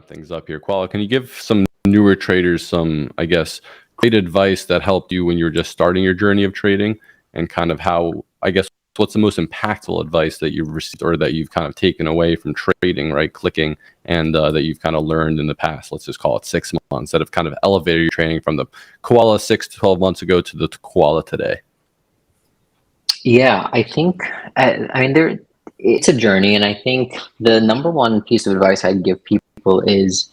wrap things up here. Qual, can you give some newer traders some, I guess, great advice that helped you when you were just starting your journey of trading, and kind of how, I guess, what's the most impactful advice that you've received or that you've kind of taken away from trading, right, clicking, and that you've kind of learned in the past, let's just call it 6 months, that have kind of elevated your training from the koala 6 to 12 months ago to the koala today? Yeah, I think, it's a journey, and I think the number one piece of advice I'd give people is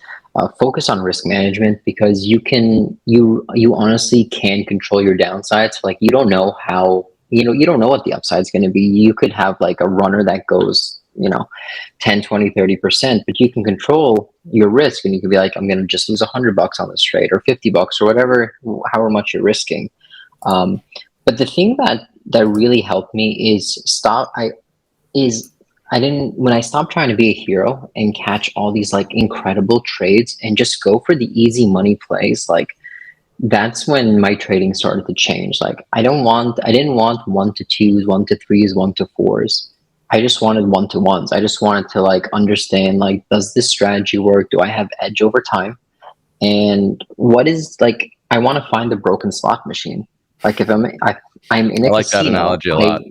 focus on risk management, because you honestly can control your downsides. Like, you don't know how, you don't know what the upside is going to be. You could have like a runner that goes, 10, 20, 30%, but you can control your risk, and you can be like, I'm going to just lose $100 on this trade, or $50, or whatever, however much you're risking. But the thing that really helped me is when I stopped trying to be a hero and catch all these like incredible trades and just go for the easy money plays, like that's when my trading started to change. Like, I didn't want 1 to 2s, 1 to 3s, 1 to 4s. I just wanted 1 to 1s. I just wanted to like understand, like, does this strategy work? Do I have edge over time? And I want to find the broken slot machine. Like, if I'm in a I like casino, that analogy a lot.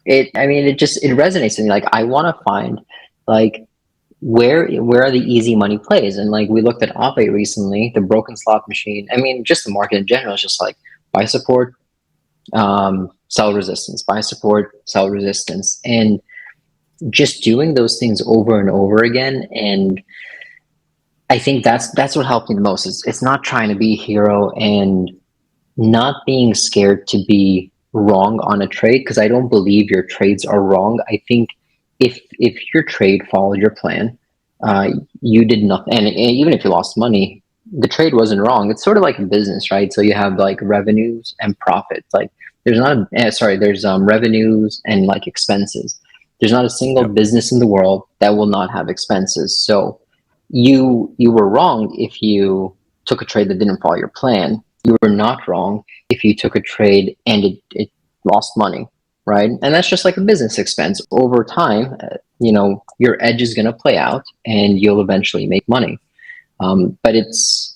it resonates with me. Like, I want to find, like, where are the easy money plays? And like, we looked at Aave recently, the broken slot machine. I mean, just the market in general is just like buy support, sell resistance, buy support, sell resistance, and just doing those things over and over again. And I think that's what helped me the most. It's not trying to be a hero and not being scared to be wrong on a trade, because I don't believe your trades are wrong. I think if your trade followed your plan, you did nothing, and even if you lost money, the trade wasn't wrong. It's sort of like a business, right? So you have like revenues and profits. Like, there's revenues and like expenses. There's not a single business in the world that will not have expenses. So you were wrong if you took a trade that didn't follow your plan. You were not wrong if you took a trade and it lost money, right? And that's just like a business expense. Over time, your edge is going to play out, and you'll eventually make money. But it's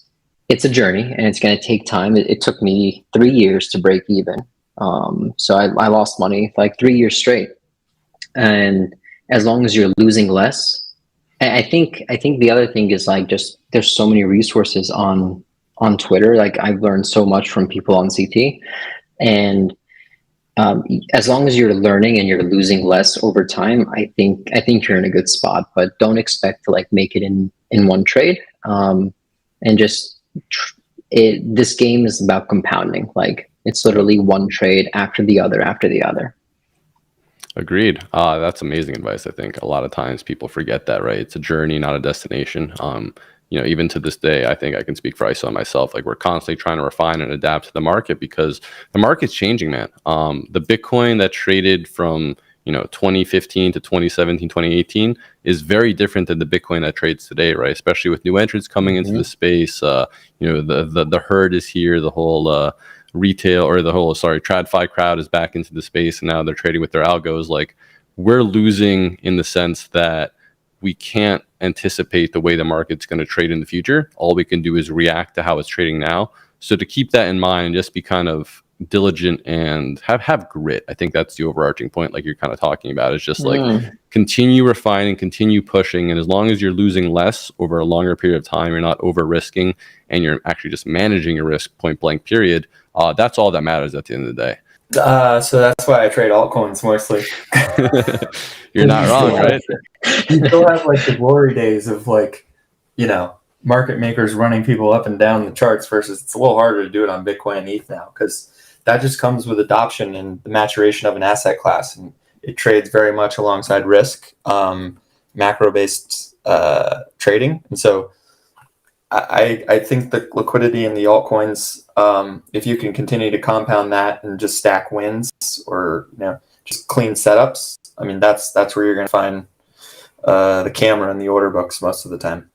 a journey, and it's going to take time. It took me 3 years to break even. So I lost money like 3 years straight. And as long as you're losing less, I think the other thing is, like, just there's so many resources on Twitter. Like, I've learned so much from people on CT, and as long as you're learning and you're losing less over time, I think you're in a good spot. But don't expect to like make it in one trade. And this game is about compounding. Like, it's literally one trade after the other after the other. Agreed. That's amazing advice. I think a lot of times people forget that, right? It's a journey, not a destination. Even to this day, I think I can speak for ISO and myself. Like, we're constantly trying to refine and adapt to the market, because the market's changing, man. The Bitcoin that traded from 2015 to 2017, 2018 is very different than the Bitcoin that trades today, right? Especially with new entrants coming into the space. The herd is here. The whole TradFi crowd is back into the space, and now they're trading with their algos. Like, we're losing in the sense that we can't anticipate the way the market's going to trade in the future. All we can do is react to how it's trading now. So to keep that in mind, just be kind of diligent and have grit. I think that's the overarching point, like you're kind of talking about. It's just like continue refining, continue pushing, and as long as you're losing less over a longer period of time, you're not over risking, and you're actually just managing your risk, point blank period. That's all that matters at the end of the day. So that's why I trade altcoins mostly. You're not wrong, right? You still have like the glory days of market makers running people up and down the charts, versus it's a little harder to do it on Bitcoin and ETH now, because that just comes with adoption and the maturation of an asset class, and it trades very much alongside risk, macro-based trading. And so I think the liquidity in the altcoins, if you can continue to compound that and just stack wins, or just clean setups, I mean, that's where you're going to find the camera in the order books most of the time.